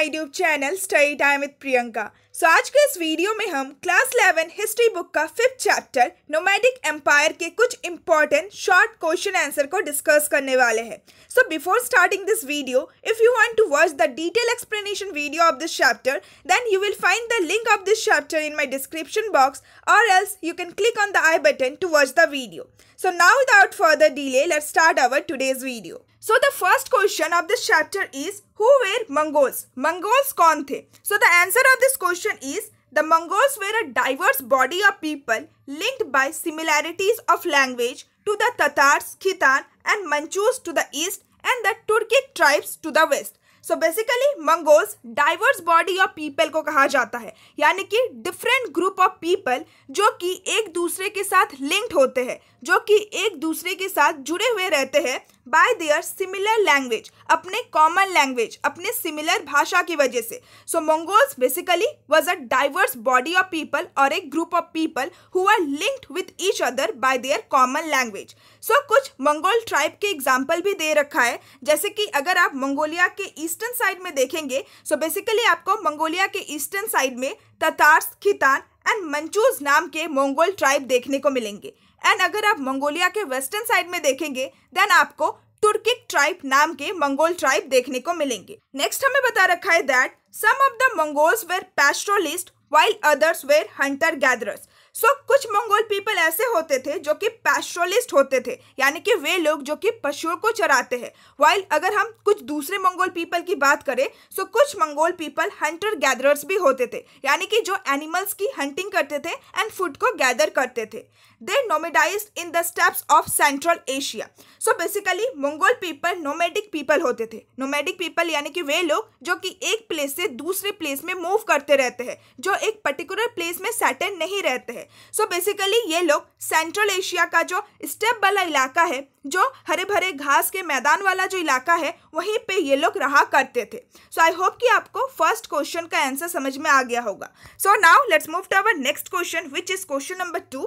My YouTube channel study time with Priyanka. आज के इस वीडियो में हम क्लास 11 हिस्ट्री बुक का 5th चैप्टर नोमैडिक एम्पायर के कुछ इंपॉर्टेंट शॉर्ट क्वेश्चन आंसर को डिस्कस करने वाले हैं। So before starting this video, if you want to watch the detailed explanation video of this chapter, then you will find the link of this chapter in my description box, or else you can click on the I button to watch the video. So now without further delay, let's start our today's video. So the first question of this chapter is, who were Mongols? Mongols कौन थे? So the answer of this question is, the Mongols were a diverse body of people linked by similarities of language to the Tatars, Khitan and Manchus to the east and the Turkic tribes to the west. So basically Mongols diverse body of people को कहा जाता है, यानी कि different group of people जो कि एक दूसरे के साथ linked होते हैं, जो कि एक दूसरे के साथ जुड़े हुए रहते हैं by their similar language, अपने common language, अपने similar भाषा की वजह से. So Mongols basically was a diverse body of people और एक group of people who are linked with each other by their common language. So कुछ मंगोल ट्राइब के एग्जाम्पल भी दे रखा है, जैसे कि अगर आप मंगोलिया के ईस्टर्न साइड में देखेंगे, सो बेसिकली आपको मंगोलिया के ईस्टर्न साइड में ततार्स, खितान एंड मंचूज नाम के मंगोल ट्राइब देखने को मिलेंगे. एंड अगर आप मंगोलिया के वेस्टर्न साइड में देखेंगे, देन आपको तुर्किक ट्राइब नाम के मंगोल ट्राइब देखने को मिलेंगे. नेक्स्ट हमें बता रखा है that some of the Mongols were pastoralist while others were hunter gatherers. So कुछ मंगोल पीपल ऐसे होते थे जो कि पैस्टोरलिस्ट होते थे, यानी कि वे लोग जो कि पशुओं को चराते हैं. वाइल अगर हम कुछ दूसरे मंगोल पीपल की बात करें, सो कुछ मंगोल पीपल हंटर गैदरर्स भी होते थे, यानी कि जो एनिमल्स की हंटिंग करते थे एंड फूड को गैदर करते थे. They nomadized in the steppes of Central Asia. So basically Mongol people nomadic people होते थे. नोमैडिक पीपल यानी कि वे लोग जो कि एक प्लेस से दूसरे प्लेस में मूव करते रहते हैं, जो एक पर्टिकुलर प्लेस में सेटल नहीं रहते हैं. सो बेसिकली ये लोग सेंट्रल एशिया का जो स्टेप वाला इलाका है, जो हरे भरे घास के मैदान वाला जो इलाका है, वहीं पे ये लोग रहा करते थे. सो आई होप कि आपको फर्स्ट क्वेश्चन का आंसर समझ में आ गया होगा. So now let's move to our next question, which is question number 2.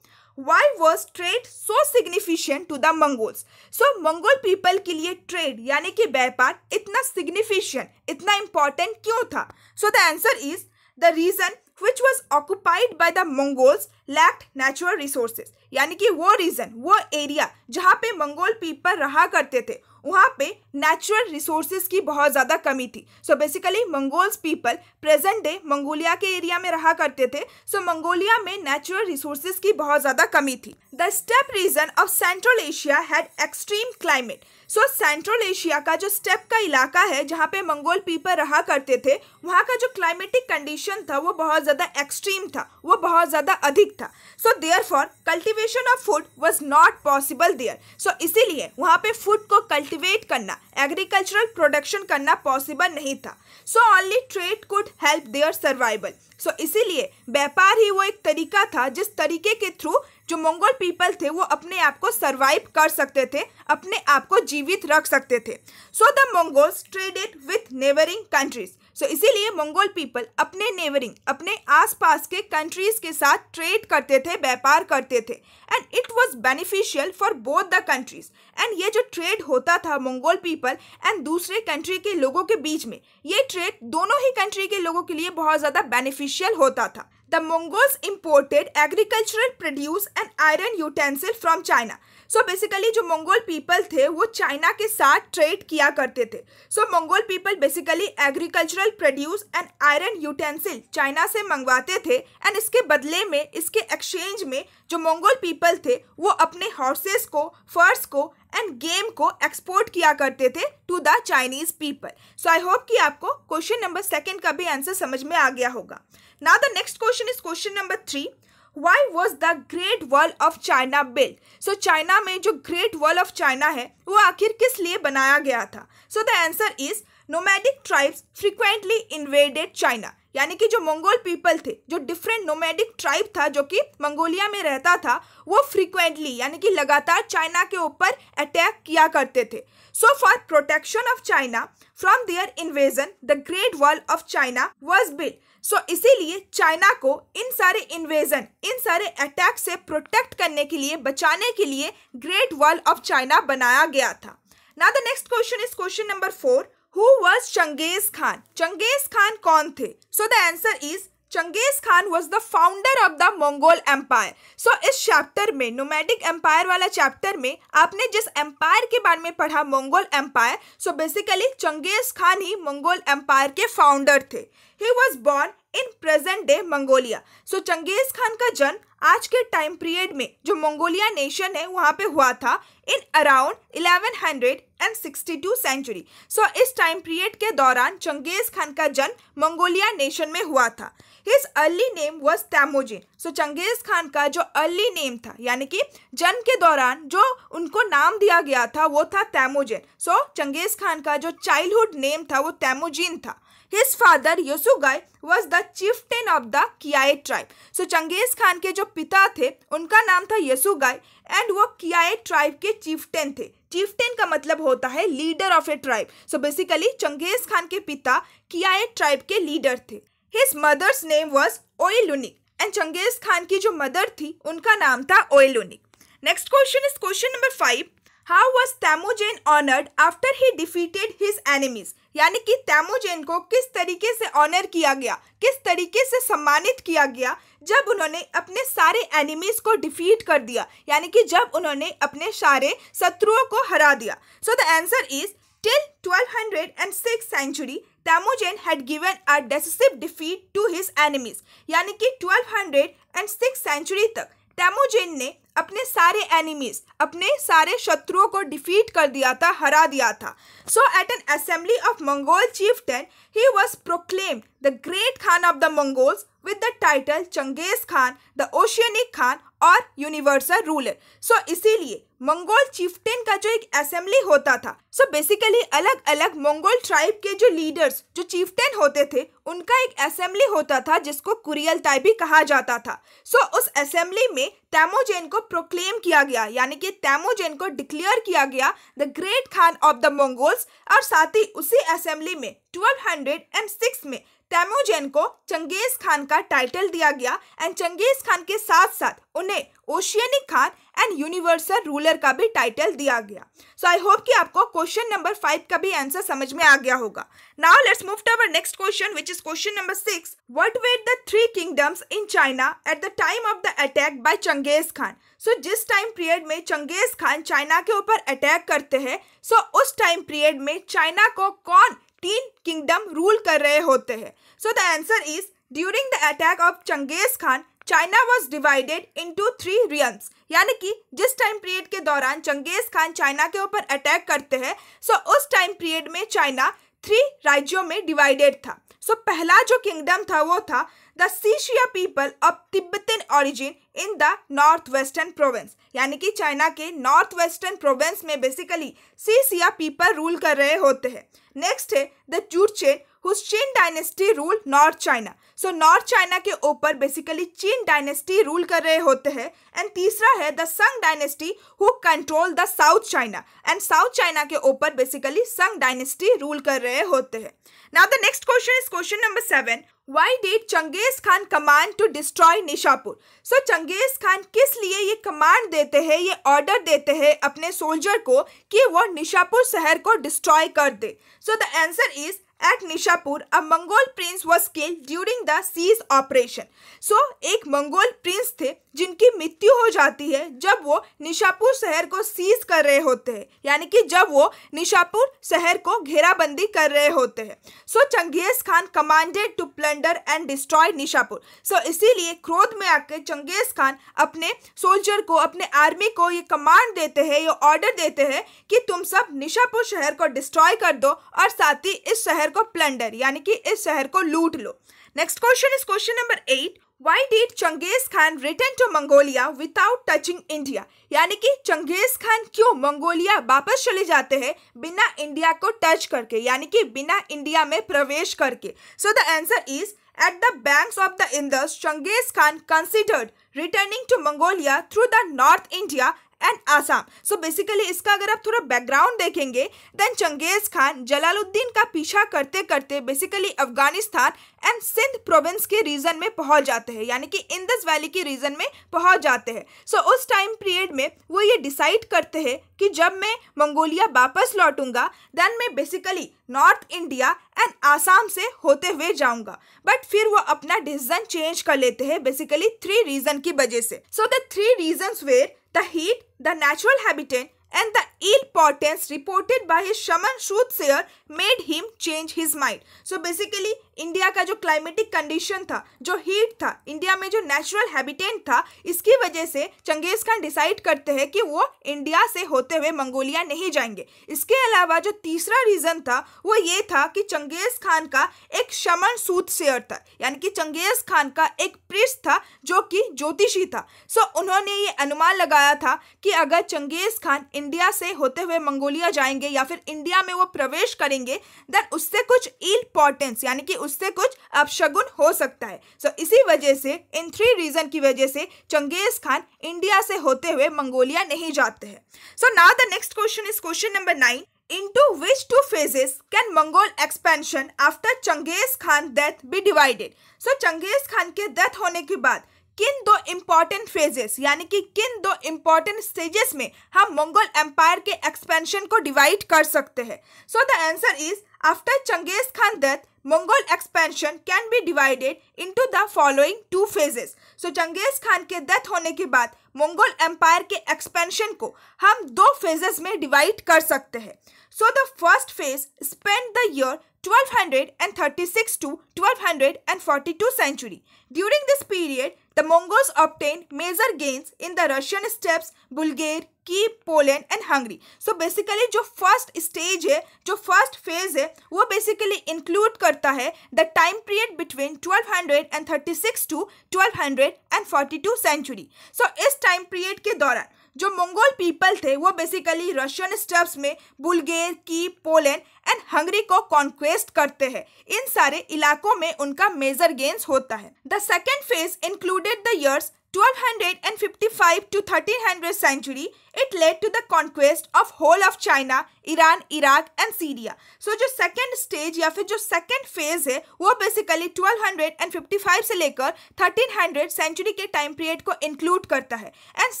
Why was trade so significant to the Mongols? So Mongol people के लिए ट्रेड यानी कि व्यापार इतना सिग्निफिकेंट, इतना इम्पॉर्टेंट क्यों था? So the answer is the reason which was occupied by the Mongols lacked natural resources. यानी कि वो रीजन, वो एरिया जहाँ पे मंगोल पीपल रहा करते थे, वहाँ पे नेचुरल रिसोर्सेज की बहुत ज़्यादा कमी थी. So basically Mongols people present day Mongolia के एरिया में रहा करते थे. सो मंगोलिया में नेचुरल रिसोर्सेज की बहुत ज़्यादा कमी थी. The steppe region of central Asia had extreme climate. So central Asia का जो स्टेप का इलाका है जहाँ पे मंगोल पीपल रहा करते थे, वहाँ का जो क्लाइमेटिक कंडीशन था वो बहुत ज़्यादा एक्सट्रीम था, वो बहुत ज़्यादा अधिक था. So therefore cultivation of food was not possible there. So इसीलिए वहाँ पे फूड को कल्टीवेट करना, एग्रीकल्चरल प्रोडक्शन करना पॉसिबल नहीं था. So only trade could help their survival. So इसीलिए व्यापार ही वो एक तरीका था जिस तरीके के थ्रू जो मंगोल पीपल थे वो अपने आप को सर्वाइव कर सकते थे, अपने आप को जीवित रख सकते थे. So the Mongols traded with neighbouring countries. So इसीलिए मंगोल पीपल अपने नेबरिंग, अपने आसपास के कंट्रीज के साथ ट्रेड करते थे, व्यापार करते थे. And it was beneficial for both the countries. And ये जो ट्रेड होता था मंगोल पीपल एंड दूसरे कंट्री के लोगों के बीच में, ये ट्रेड दोनों ही कंट्री के लोगों के लिए बहुत ज़्यादा बेनिफिशियल होता था. The Mongols imported agricultural produce and iron utensil from China. So basically जो मंगोल पीपल थे वो चाइना के साथ ट्रेड किया करते थे. So Mongol people basically agricultural produce and iron utensil China से मंगवाते थे. एंड इसके बदले में, इसके एक्सचेंज में जो मंगोल पीपल थे वो अपने हॉर्सेस को, फर्स को एंड गेम को एक्सपोर्ट किया करते थे to the Chinese people. So I hope कि आपको क्वेश्चन नंबर 2 का भी आंसर समझ में आ गया होगा. Now the next question is question number 3. Why was the Great Wall of China built? So China में जो ग्रेट वॉल ऑफ चाइना है वो आखिर किस लिए बनाया गया था? So the answer is nomadic tribes frequently invaded China. यानी कि जो मंगोल पीपल थे, जो डिफरेंट नोमैडिक ट्राइब था जो कि मंगोलिया में रहता था, वो फ्रीक्वेंटली यानी कि लगातार चाइना के ऊपर अटैक किया करते थे. So for protection of China from their invasion the great wall of China was built. So इसीलिए चाइना को इन सारे इन्वेजन, इन सारे अटैक से प्रोटेक्ट करने के लिए, बचाने के लिए ग्रेट वॉल ऑफ चाइना बनाया गया था. Now the next question is question number 4. Who was Chengiz Khan? Chengiz Khan कौन थे? So the answer is Chengiz Khan was the founder of the Mongol Empire. So इस chapter में nomadic empire वाला chapter में आपने जिस empire के बारे में पढ़ा Mongol empire, so basically Genghis Khan ही मंगोल एम्पायर के फाउंडर थे. He was born in present day Mongolia. So Genghis Khan का जन्म आज के टाइम पीरियड में जो मंगोलिया नेशन है वहाँ पे हुआ था इन अराउंड 1162 सेंचुरी. सो इस टाइम पीरियड के दौरान चंगेज खान का जन्म मंगोलिया नेशन में हुआ था. His early name was Temujin. So Genghis Khan का जो अर्ली नेम था यानी कि जन्म के दौरान जो उनको नाम दिया गया था वो था तेमुजिन. सो चंगेज खान का जो चाइल्डहुड नेम था वो तेमुजिन था. His father Yosugai was the chieftain of the Kiai tribe. So Genghis Khan के जो पिता थे उनका नाम था यसुगाई एंड वो कियाई ट्राइब के चीफ्टेन थे. चीफ्टेन का मतलब होता है leader of a tribe. So basically Genghis Khan के पिता कियाई ट्राइब के लीडर थे. His mother's name was Oilunik and Genghis Khan की जो मदर थी उनका नाम था Oilunik. Next question is question number 5. How was Temujin honored after he defeated his enemies? यानी कि तेमुजिन को किस तरीके से ऑनर किया गया, किस तरीके से सम्मानित किया गया जब उन्होंने अपने सारे एनिमीज को डिफीट कर दिया, यानी कि जब उन्होंने अपने सारे शत्रुओं को हरा दिया. सो the answer is till 1206 century Temujin had given a decisive defeat to his enemies. यानी कि 1206 सेंचुरी तक तेमुजिन ने अपने सारे एनिमीज, अपने सारे शत्रुओं को डिफीट कर दिया था, हरा दिया था. So at an assembly of Mongol chieftain he was proclaimed the great Khan of the Mongols with the title Genghis Khan, the oceanic Khan और यूनिवर्सल रूलर. सो इसीलिए मंगोल चीफ्टेन का जो एक असेंबली होता था, सो बेसिकली अलग अलग मंगोल ट्राइब के जो लीडर्स, जो चीफ्टेन होते थे, उनका एक असेंबली होता था जिसको कुरियलताई भी कहा जाता था. सो उस असेंबली में तेमुजिन को प्रोक्लेम किया गया, यानी कि तेमुजिन को डिक्लेयर किया गया the great Khan of the Mongols. और साथ ही उसी असेंबली में 1206 में तेमुजिन को चंगेज खान का टाइटल दिया गया एंड चंगेज खान के साथ साथ उन्हें oceanic Khan and universal ruler का भी टाइटल दिया गया. सो आई होप कि आपको क्वेश्चन नंबर 5 का भी आंसर समझ में आ गया होगा. Now let's move to our next question which is question number 6. What were the 3 kingdoms in China at the time of the attack by Genghis Khan? So जिस टाइम पीरियड में चंगेज खान चाइना के ऊपर attack करते हैं, सो उस time period में China को कौन 3 किंगडम रूल कर रहे होते हैं? So the answer is during the attack of Genghis Khan China was divided into 3 realms. यानी कि जिस टाइम पीरियड के दौरान चंगेज खान चाइना के ऊपर अटैक करते हैं, सो उस टाइम पीरियड में चाइना 3 राज्यों में डिवाइडेड था. सो पहला जो किंगडम था वो था द सीशिया people of Tibetan origin in the north western province. यानी कि चाइना के नॉर्थ वेस्टर्न प्रोविंस में बेसिकली सीशिया पीपल रूल कर रहे होते हैं. नेक्स्ट है the Jurchen whose Qin dynasty rule North China. So north China के ऊपर बेसिकली चीन डायनेस्टी रूल कर रहे होते हैं. एंड तीसरा है द संग dynasty who control the south China. And south China के ऊपर बेसिकली संग डायनेस्टी रूल कर रहे होते हैं. Now the next question is question number 7. Why did Genghis Khan command to destroy Nishapur? So Genghis Khan किस लिए ये कमांड देते हैं, ये ऑर्डर देते हैं अपने सोल्जर को कि वो निशापुर शहर को डिस्ट्रॉय कर दे? So the answer is at Nishapur, a Mongol prince was killed during the siege operation. So एक मंगोल प्रिंस थे जिनकी मृत्यु हो जाती है जब वो निशापुर शहर को सीज कर रहे होते हैं, यानी कि जब वो निशापुर शहर को घेराबंदी कर रहे होते हैं. So Genghis Khan commanded to plunder and destroy Nishapur. So इसीलिए क्रोध में आकर चंगेज खान अपने सोल्जर को, अपने आर्मी को ये कमांड देते हैं, ये ऑर्डर देते हैं कि तुम सब निशापुर शहर को डिस्ट्रॉय कर दो और साथ ही इस शहर को प्लंडर यानी कि इस शहर को लूट लो. Next question is question number 8. Why did Genghis Khan return to Mongolia without touching India? यानी कि चंगेज खान क्यों मंगोलिया वापस चले जाते हैं बिना इंडिया को टच करके, यानी कि बिना इंडिया में प्रवेश करके? सो the answer is at the banks of the Indus, Chengiz Khan considered returning to Mongolia through the North India and Assam. So basically इसका अगर आप थोड़ा बैकग्राउंड देखेंगे, देन चंगेज खान जलालुद्दीन का पीछा करते करते basically Afghanistan and Sindh province के रीजन में पहुंच जाते हैं, यानी कि इंदस वैली के रीजन में पहुंच जाते हैं। सो उस टाइम पीरियड में वो ये डिसाइड करते हैं कि जब मैं मंगोलिया वापस लौटूंगा देन मैं basically north India and Assam से होते हुए जाऊंगा। बट फिर वो अपना डिसीजन चेंज कर लेते हैं बेसिकली 3 रीजन की वजह से। So the 3 reasons were the heat, the natural habitat and the ill portents reported by his shaman soothsayer made him change his mind. So basically India का जो क्लाइमेटिक कंडीशन था, जो हीट था, India में जो नेचुरल हैबिटेट था, इसकी वजह से चंगेज खान डिसाइड करते हैं कि वो इंडिया से होते हुए मंगोलिया नहीं जाएंगे। इसके अलावा जो तीसरा रीजन था वो ये था कि चंगेज खान का एक शमन सूथसेयर था, यानी कि चंगेज खान का एक प्रीस्ट था जो कि ज्योतिषी था। सो उन्होंने ये अनुमान लगाया था कि अगर चंगेज खान इंडिया से होते हुए मंगोलिया जाएंगे या फिर इंडिया में वो प्रवेश करेंगे देन उससे कुछ इल पोर्टेंस यानी कि उससे कुछ अपशगुन हो सकता है। सो इसी वजह से इन 3 रीजन की वजह से चंगेज खान इंडिया से होते हुए मंगोलिया नहीं जाते हैं। So now the next question is question number 9। Into which 2 phases can Mongol expansion after Changiz Khan death be divided? So Genghis Khan के डेथ होने के बाद किन 2 इंपॉर्टेंट फेजेस यानी कि किन 2 इंपॉर्टेंट स्टेजेस में हम मंगोल एम्पायर के एक्सपेंशन को डिवाइड कर सकते हैं? So the answer is after Genghis Khan death Mongol expansion can be divided into the following 2 phases. So Genghis Khan के डेथ होने के बाद मंगोल एम्पायर के एक्सपेंशन को हम 2 फेजेस में डिवाइड कर सकते हैं। So the first phase spanned the year 1236 to 1242 century. During this period, the Mongols obtained major gains in the Russian steppes, Bulgaria, Kiev, Poland and Hungary. So basically जो first stage है, जो first phase है, वो basically include करता है the time period between 1236 to 1242 century. So इस time period के दौरान जो मंगोल पीपल थे वो बेसिकली रशियन स्टेप्स में बुल्गेर, कीव, पोलैंड एंड हंगरी को कॉन्क्वेस्ट करते हैं। इन सारे इलाकों में उनका मेजर गेन्स होता है। The second phase included the years 1255 to 1300 century. It led to the conquest of whole of China, Iran, Iraq and Syria. So जो second stage या फिर जो second phase है वो basically 1255 से लेकर 1300 century के time period को include करता है। And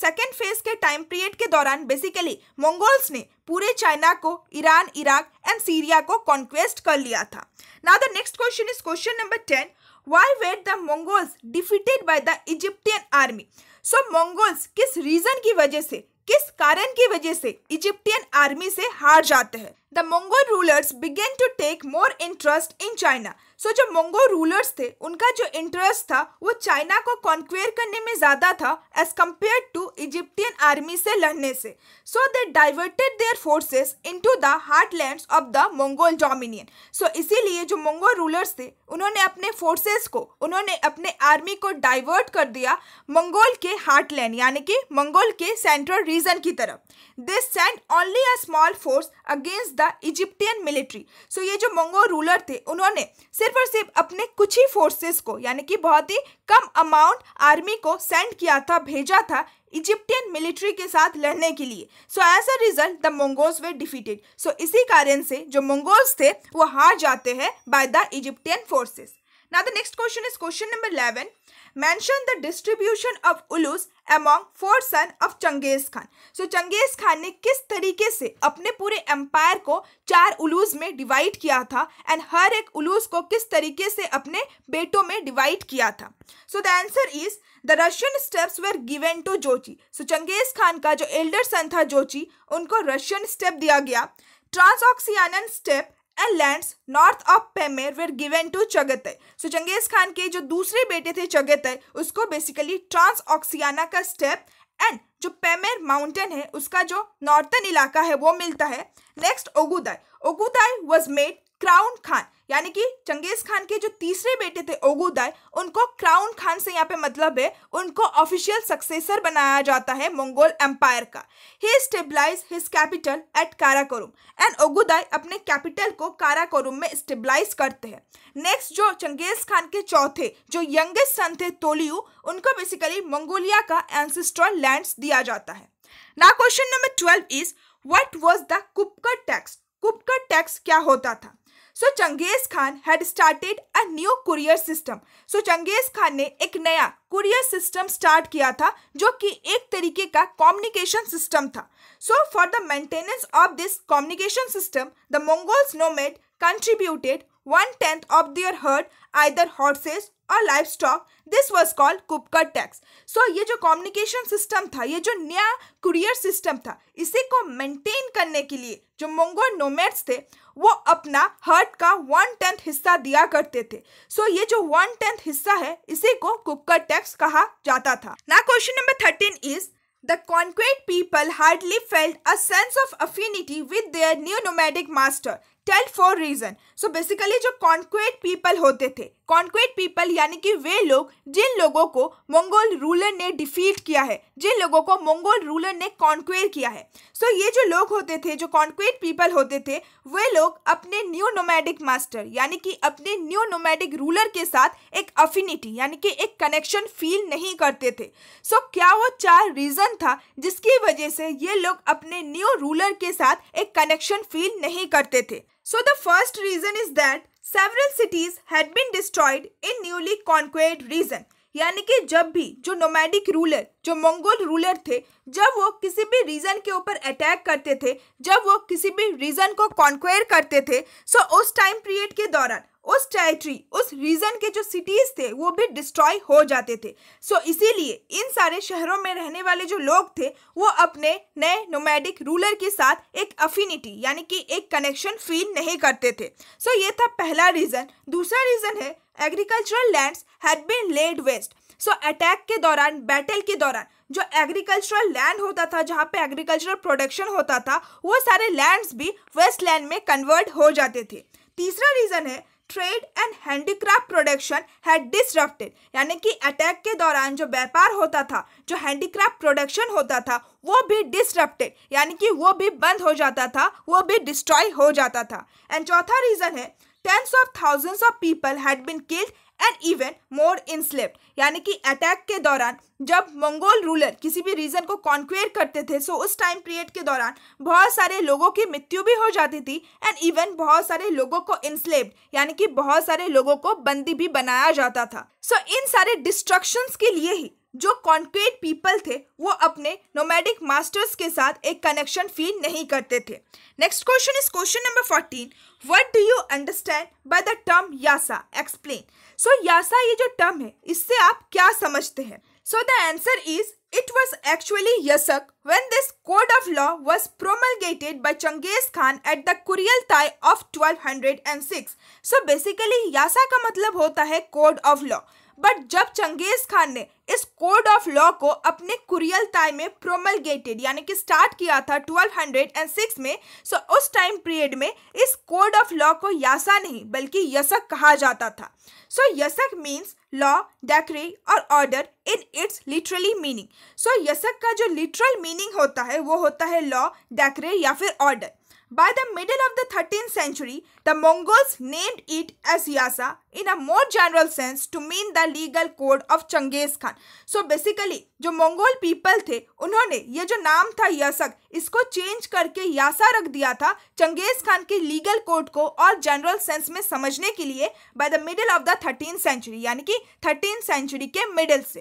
second phase के time period के दौरान basically Mongols ने पूरे चाइना को, ईरान, इराक एंड सीरिया को conquest कर लिया था। Now the next question is question number 10. Why were the Mongols defeated by the Egyptian army? So Mongols किस रीजन की वजह से, किस कारण की वजह से इजिप्टियन आर्मी से हार जाते हैं? The Mongol rulers began to take more interest in China. So जो मंगोल रूलर्स थे उनका जो इंटरेस्ट था वो चाइना को कॉन्क्वेयर करने में ज़्यादा था as compared to Egyptian army से लड़ने से। So they diverted their forces into the heartlands of the Mongol dominion. So इसीलिए जो मंगोल रूलर्स थे उन्होंने अपने फोर्सेस को, उन्होंने अपने आर्मी को डाइवर्ट कर दिया मंगोल के हार्टलैंड यानी कि मंगोल के सेंट्रल रीजन की तरफ। They send only a small force against the Egyptian military. So ये जो मंगोल रूलर थे उन्होंने सिर्फ और सिर्फ अपने कुछ ही फोर्सेस को यानी कि बहुत ही कम अमाउंट आर्मी को सेंड किया था, भेजा था इजिप्टियन मिलिट्री के साथ लड़ने के लिए। So as a result the Mongols were defeated. So इसी कारण से जो मंगोल्स थे वो हार जाते हैं by the Egyptian forces. Now the next question is question number 11. Mention the distribution of ulus among 4 sons of Genghis Khan. So Genghis Khan ने किस तरीके से अपने पूरे एम्पायर को 4 उलूस में डिवाइड किया था एंड हर एक उलूस को किस तरीके से अपने बेटों में डिवाइड किया था? So the answer is the Russian steppes were given to Jochi. So Genghis Khan का जो एल्डर सन था जोची, उनको रशियन स्टेप दिया गया। ट्रांसऑक्सियानन step and lands north of Pamir were given to Chagatai. So Genghis Khan के जो दूसरे बेटे थे चगताई, उसको बेसिकली ट्रांस ऑक्सियाना का स्टेप एंड जो पेमेर माउंटेन है उसका जो नॉर्थन इलाका है वो मिलता है। Next Ogedei, Ogedei was made crown Khan यानी कि चंगेज खान के जो तीसरे बेटे थे ओगुदाई, उनको क्राउन खान से यहाँ पे मतलब है उनको ऑफिशियल सक्सेसर बनाया जाता है मंगोल एम्पायर का। He stabilized his capital at Karakorum and Ogedei अपने कैपिटल को काराकोरम में स्टेबलाइज करते हैं। नेक्स्ट जो चंगेज खान के चौथे जो यंगेस्ट सन थे तोलियू, उनको बेसिकली मंगोलिया का एंसेस्ट्रल लैंड्स दिया जाता है। Now question number 12 is what was the qubchur tax? Qubchur tax क्या होता था? So Genghis Khan had started a new courier system. So Genghis Khan ने एक नया कुरियर सिस्टम स्टार्ट किया था जो कि एक तरीके का कम्युनिकेशन सिस्टम था. So for the maintenance of this communication system the Mongols nomad contributed 1/10 of their herd, either horses or livestock. This was called qubchur tax. So ये जो कम्युनिकेशन सिस्टम था, ये जो नया कुरियर सिस्टम था, इसी को मेंटेन करने के लिए जो मंगोल नोमैड्स थे वो अपना हर्ड का 1/10 हिस्सा दिया करते थे. सो ये जो 1/10 हिस्सा है इसी को कुपकर टैक्स कहा जाता था. Now question number 13 is The conquered people hardly felt a sense of affinity with their new nomadic master. Tell for reason. So basically जो conquered people होते थे, conquered people यानी कि वे लोग जिन लोगों को मंगोल रूलर ने डिफीट किया है, जिन लोगों को मंगोल रूलर ने कॉन्क्वेर किया है. सो ये जो लोग होते थे, जो conquered people होते थे, वे लोग अपने न्यू नोमैडिक मास्टर यानी कि अपने न्यू नोमैडिक रूलर के साथ एक अफिनिटी यानी कि एक कनेक्शन फील नहीं करते थे. सो क्या वो 4 रीजन था जिसकी वजह से ये लोग अपने न्यू रूलर के साथ एक कनेक्शन फील नहीं करते थे. So the first reason is that several cities had been destroyed in newly conquered region. यानी कि जब भी जो नोमैडिक रूलर, जो मंगोल रूलर थे, जब वो किसी भी रीजन के ऊपर अटैक करते थे, जब वो किसी भी रीजन को कॉन्क्वेयर करते थे, सो उस टाइम पीरियड के दौरान उस टेरिटरी, उस रीजन के जो सिटीज थे वो भी डिस्ट्रॉय हो जाते थे. सो इसीलिए इन सारे शहरों में रहने वाले जो लोग थे वो अपने नए नोमैडिक रूलर के साथ एक अफिनिटी यानी कि एक कनेक्शन फील नहीं करते थे. सो ये था पहला रीजन. दूसरा रीजन है agricultural lands had been laid waste. So attack के दौरान, बैटल के दौरान जो एग्रीकल्चरल लैंड होता था, जहाँ पे एग्रीकल्चरल प्रोडक्शन होता था, वो सारे लैंड्स भी वेस्ट लैंड में कन्वर्ट हो जाते थे. तीसरा रीजन है trade and handicraft production had disrupted. यानी कि अटैक के दौरान जो व्यापार होता था, जो हैंडीक्राफ्ट प्रोडक्शन होता था, वो भी डिसरप्टेड यानी कि वो भी बंद हो जाता था, वो भी डिस्ट्रॉय हो जाता था. एंड चौथा रीजन है tens of thousands of people had been killed and even more enslaved. यानी कि अटैक के दौरान जब मंगोल रूलर किसी भी रीजन को कॉन्क्वेयर करते थे, सो उस टाइम पीरियड के दौरान बहुत सारे लोगों की मृत्यु भी हो जाती थी एंड इवन बहुत सारे लोगों को इंस्लेव्ड यानी कि बहुत सारे लोगों को बंदी भी बनाया जाता था. सो इन सारे डिस्ट्रक्शंस के लिए ही जो कॉन्क्वेर्ड पीपल थे वो अपने नोमैडिक मास्टर्स के साथ एक कनेक्शन फील नहीं करते थे. Next question is question number 14. What do you understand by the term yasa? Explain. So yasa ये जो टर्म है इससे आप क्या समझते हैं? So the answer is it was actually Yasak when this code of law was promulgated by Changiz Khan at the Kuriltai of 1206. So basically यासा का मतलब होता है code of law. बट जब चंगेज खान ने इस कोड ऑफ लॉ को अपने कुरियलताई में प्रोमलगेटेड यानी कि स्टार्ट किया था 1206 में, सो उस टाइम पीरियड में इस कोड ऑफ लॉ को यासा नहीं बल्कि यसक कहा जाता था. So yasaq means law, decree और order in its literally meaning. So yasaq का जो लिटरल मीनिंग होता है वो होता है लॉ, डेक्री या फिर order. By the middle of the 13th century, the Mongols named it as Yasa in a more general sense to mean the legal code of Changiz Khan. So basically, जो Mongol people थे उन्होंने ये जो नाम था यसक, इसको change करके यासा रख दिया था चंगेज खान के लीगल कोड को और जनरल सेंस में समझने के लिए by the middle of the 13th century यानी कि 13th सेंचुरी के मिडिल से.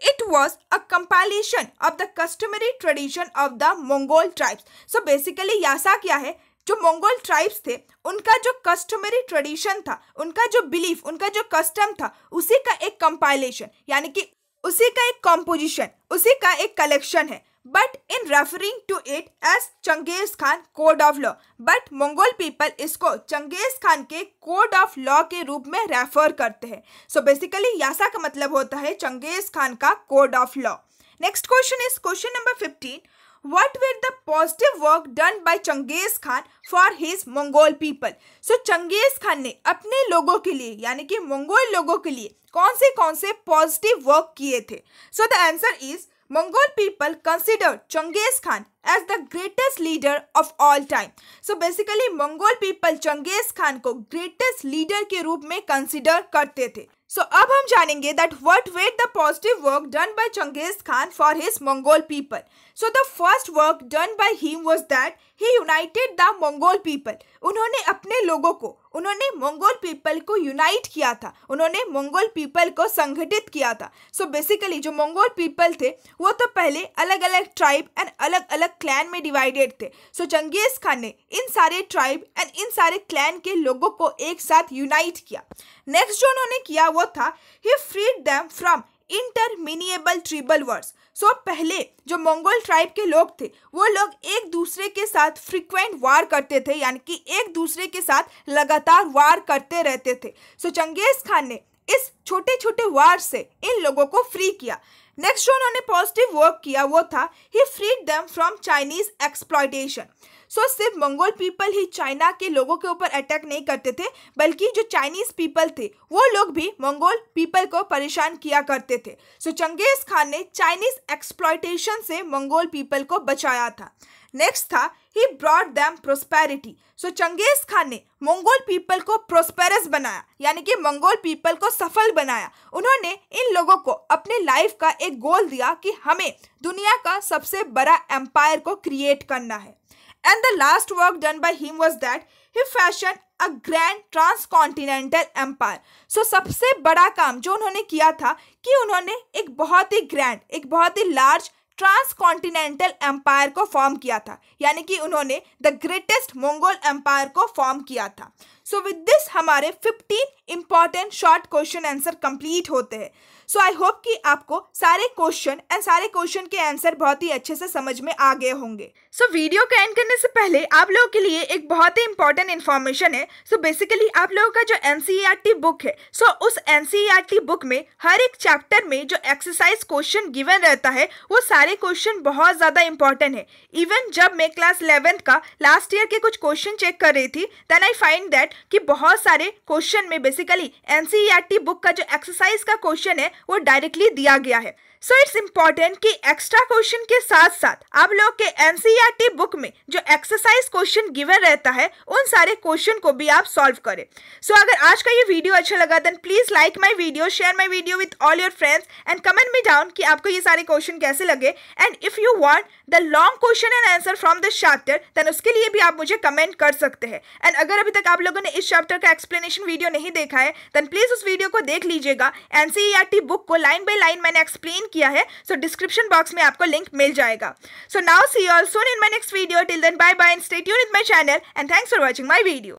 It was a compilation of the customary tradition of the Mongol tribes. So basically yasa क्या है? जो मंगोल ट्राइब्स थे उनका जो कस्टमरी ट्रेडिशन था, उनका जो बिलीफ, उनका जो कस्टम था, उसी का एक कंपाइलेशन यानी कि उसी का एक कॉम्पोजिशन, उसी का एक कलेक्शन है. But in referring to it as Genghis Khan code of law, but Mongol people इसको चंगेज खान के कोड ऑफ लॉ के रूप में रेफर करते हैं. सो बेसिकली यासा का मतलब होता है चंगेज खान का code of law. Next question is question number 15. What were the positive work done by Changiz Khan for his Mongol people? So Changiz Khan ने अपने लोगों के लिए यानी कि मंगोल लोगों के लिए कौन से पॉजिटिव वर्क किए थे? So the answer is Mongol people considered Changiz Khan as the greatest leader of all time. So basically Mongol people Changiz Khan को greatest leader के रूप में consider करते थे. So अब हम जानेंगे that what were the positive work done by Changiz Khan for his Mongol people. So the first work done by him was that he united the Mongol people. उन्होंने अपने लोगों को, उन्होंने मंगोल पीपल को unite किया था, उन्होंने Mongol people को संगठित किया था. सो बेसिकली जो मंगोल पीपल थे वो तो पहले अलग अलग ट्राइब एंड अलग अलग क्लैन में डिवाइडेड थे. सो चंगेज खान ने इन सारे ट्राइब एंड इन सारे क्लैन के लोगों को एक साथ यूनाइट किया. नेक्स्ट जो उन्होंने किया वो था he freed them from इंटरमिनिएबल ट्रिबल Wars. सो पहले जो मंगोल ट्राइब के लोग थे वो लोग एक दूसरे के साथ फ्रीक्वेंट वार करते थे, यानी कि एक दूसरे के साथ लगातार वार करते रहते थे. सो चंगेज खान ने इस छोटे छोटे वार से इन लोगों को फ्री किया. नेक्स्ट जो उन्होंने पॉजिटिव वर्क किया वो था he freed them from Chinese exploitation. So सिर्फ मंगोल पीपल ही चाइना के लोगों के ऊपर अटैक नहीं करते थे, बल्कि जो चाइनीज पीपल थे वो लोग भी मंगोल पीपल को परेशान किया करते थे. सो चंगेज खान ने चाइनीज एक्सप्लॉयटेशन से मंगोल पीपल को बचाया था. नेक्स्ट था he brought them prosperity. So Genghis Khan ने मंगोल पीपल को प्रोस्पेरस बनाया, यानी कि मंगोल पीपल को सफल बनाया. उन्होंने इन लोगों को अपने लाइफ का एक गोल दिया कि हमें दुनिया का सबसे बड़ा एम्पायर को क्रिएट करना है. And the last work done by him was that he fashioned a grand transcontinental empire. So सबसे बड़ा काम जो उन्होंने किया था कि उन्होंने एक बहुत ही ग्रैंड, एक बहुत ही लार्ज ट्रांसकॉन्टिनेंटल एम्पायर को फॉर्म किया था, यानी कि उन्होंने द ग्रेटेस्ट मंगोल एम्पायर को फॉर्म किया था. सो विद दिस हमारे 15 important short question answer complete होते हैं. सो आई होप कि आपको सारे क्वेश्चन एंड सारे क्वेश्चन के आंसर बहुत ही अच्छे से समझ में आ गए होंगे. सो वीडियो को एंड करने से पहले आप लोगों के लिए एक बहुत ही इंपॉर्टेंट इन्फॉर्मेशन है. सो बेसिकली आप लोगों का जो एनसीईआरटी बुक है, सो उस एनसीईआरटी बुक में हर एक चैप्टर में जो एक्सरसाइज क्वेश्चन गिवन रहता है वो सारे क्वेश्चन बहुत ज़्यादा इंपॉर्टेंट है. इवन जब मैं क्लास 11th का लास्ट ईयर के कुछ क्वेश्चन चेक कर रही थी, देन आई फाइंड दैट कि बहुत सारे क्वेश्चन में बेसिकली एनसीईआरटी बुक का जो एक्सरसाइज का क्वेश्चन है वो डायरेक्टली दिया गया है. सो इट्स इम्पॉर्टेंट कि एक्स्ट्रा क्वेश्चन के साथ साथ आप लोग के एनसीईआरटी बुक में जो एक्सरसाइज क्वेश्चन गिवन रहता है उन सारे क्वेश्चन को भी आप सॉल्व करें. सो अगर आज का ये वीडियो अच्छा लगा then please like my video, share my video with all your friends and comment me down कि आपको ये सारे क्वेश्चन कैसे लगे. And if you want the long question and answer from this chapter then उसके लिए भी आप मुझे कमेंट कर सकते हैं. एंड अगर अभी तक आप लोगों ने इस चैप्टर का एक्सप्लेनेशन वीडियो नहीं देखा है देन प्लीज उस वीडियो को देख लीजिएगा. एनसीईआरटी बुक को लाइन बाय लाइन मैंने एक्सप्लेन किया है, सो डिस्क्रिप्शन बॉक्स में आपको लिंक मिल जाएगा. So now see you all soon in my next video. Till then bye bye and stay tuned with my channel and thanks for watching my video.